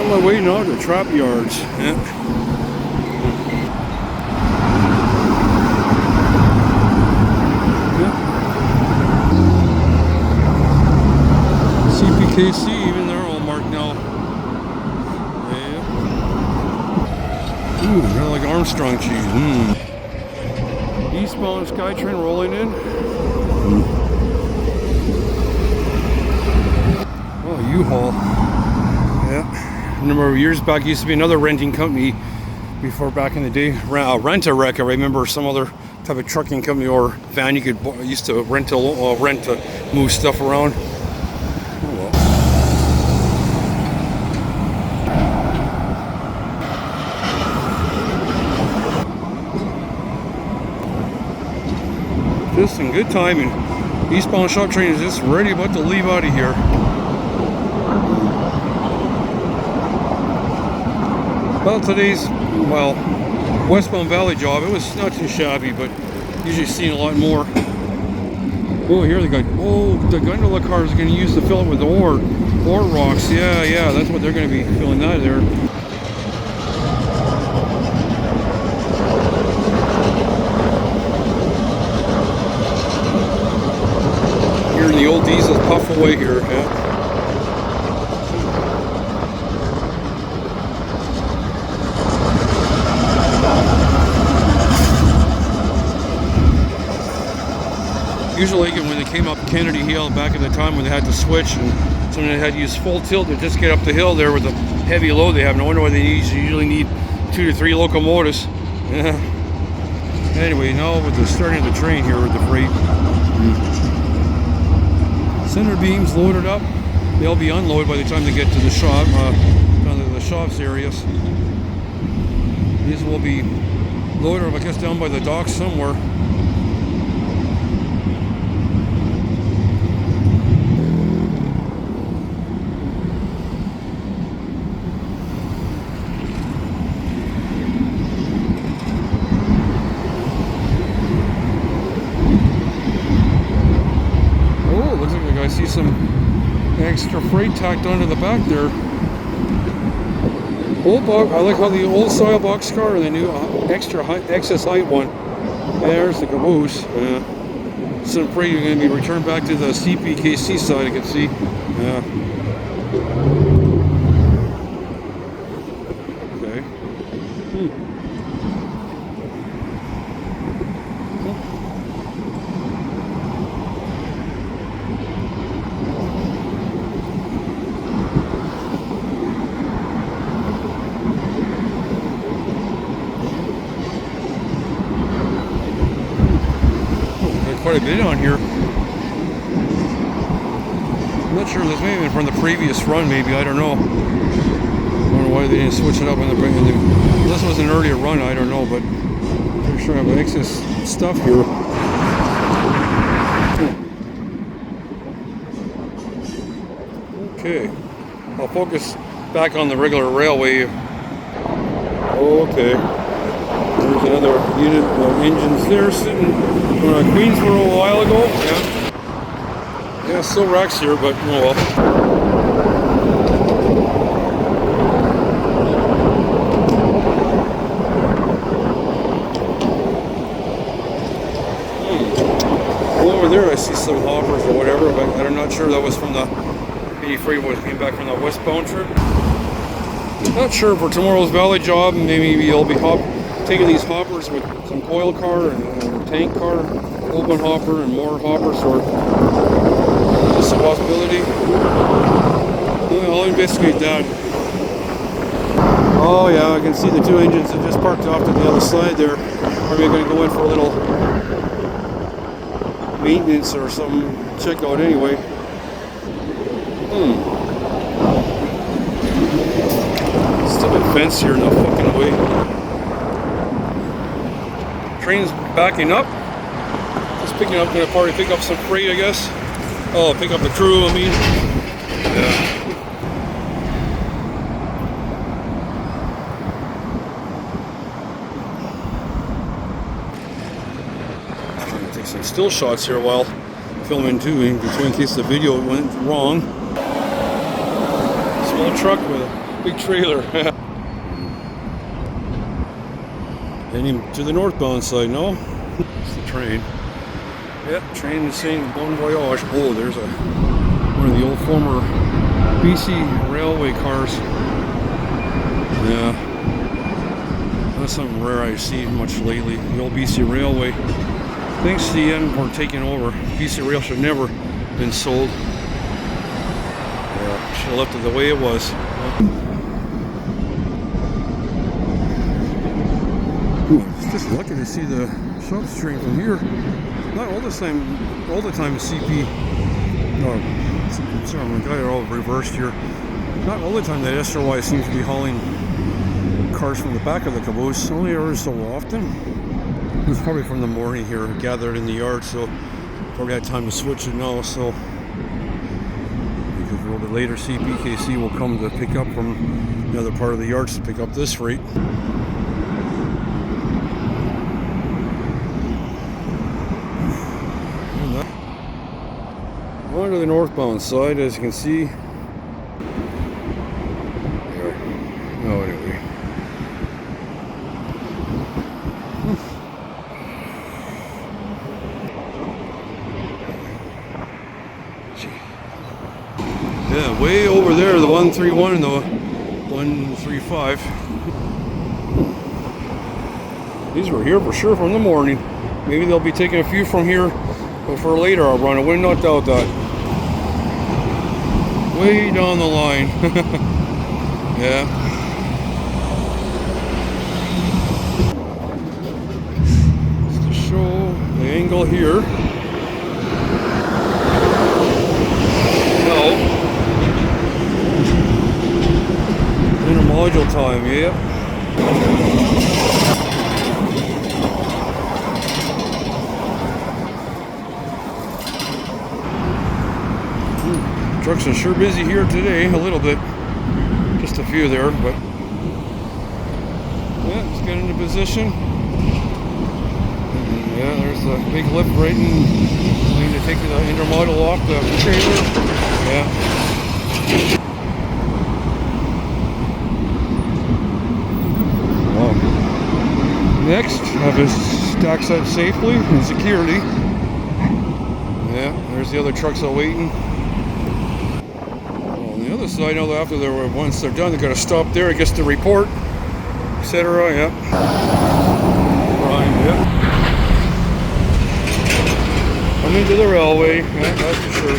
On my way now to trap yards. Yeah. CPKC, even they're all marked now. Yeah. Ooh, kind of like Armstrong cheese. Eastbound SkyTrain rolling in. Oh, U-Haul. Yeah. A number of years back, used to be another renting company before back in the day. Rent-A-Wreck. I remember some other type of trucking company or van you could used to rent to move stuff around. Oh well. Just in good timing. Eastbound shop train is just ready about to leave out of here. Well, today's, westbound Valley job, it was not too shabby, but usually seen a lot more. Oh, here they got, the gondola cars are going to use to fill it with ore rocks. Yeah, that's what they're going to be filling that there. Here in the old diesel puff away here, yeah. Usually when they came up Kennedy Hill back at the time when they had to switch and someone had to use full tilt to just get up the hill there with the heavy load they have. No wonder why they usually need 2 to 3 locomotives. Yeah. Anyway, now with the starting of the train here with the freight. Center beams loaded up. They'll be unloaded by the time they get to the shop, down to the shops areas. These will be loaded, I guess, down by the docks somewhere. I see some extra freight tacked onto the back there. I like how the old style boxcar and the new excess height one. There's the caboose. Some freight are going to be returned back to the CPKC side, I can see. Okay. Quite a bit on here. I'm not sure, this may have been from the previous run, maybe, I don't know. I don't know why they didn't switch it up when this was an earlier run, I don't know, but I'm pretty sure I have excess stuff here. Okay, I'll focus back on the regular railway. Okay. There's another unit of engines there sitting on Queensboro a while ago. Yeah, still racks here, but oh well. Over there I see some hoppers or whatever, but I'm not sure that was from the 83 was came back from the westbound trip. Not sure for tomorrow's Valley job, maybe I'll be taking these hoppers with some coil car and tank car, open hopper and more hoppers, or just a possibility. I'll investigate that. Oh yeah, I can see the 2 engines that just parked off to the other side there. Are we going to go in for a little maintenance or something? Check out anyway. Stupid fence here, no fucking way. Train's backing up. Just picking up, gonna probably pick up some freight, I guess. Oh, pick up the crew, I mean. Yeah. Trying to take some still shots here while filming too, in case the video went wrong. Small truck with Big trailer. Heading to the northbound side, no? It's the train. Yep, train is saying Bon Voyage. Oh, there's one of the old former BC railway cars. Yeah. That's something rare I see much lately. The old BC Railway. Thanks to the end for taking over. BC Rail should never been sold. Yeah, should have left it the way it was. It's just lucky to see the shops train from here. Not all the time CP. No, sorry, I got it all reversed here. Not all the time that SRY seems to be hauling cars from the back of the caboose, only ever so often. It's probably from the morning here, gathered in the yard, so probably had time to switch it now. So because a little bit later, CPKC will come to pick up from the other part of the yards to pick up this freight. On to the northbound side, as you can see. Oh, anyway. Yeah, way over there, the 131 and the 135. These were here for sure from the morning. Maybe they'll be taking a few from here for later I'll run. I would not doubt that. Way down the line. Yeah. Just to show the angle here. No. Intermodule time, yeah. Trucks are sure busy here today, a little bit. Just a few there, but yeah, let's get into position. And yeah, there's a big lift right in. I need to take the intermodal off the trailer. Yeah. Wow. Next, have this stack set safely and securely. Yeah, there's the other trucks all waiting. So I know that after once they're done, they're going to stop there, I guess, to report, etc. Yeah. Right, yeah. Coming to the railway, yeah, that's for sure.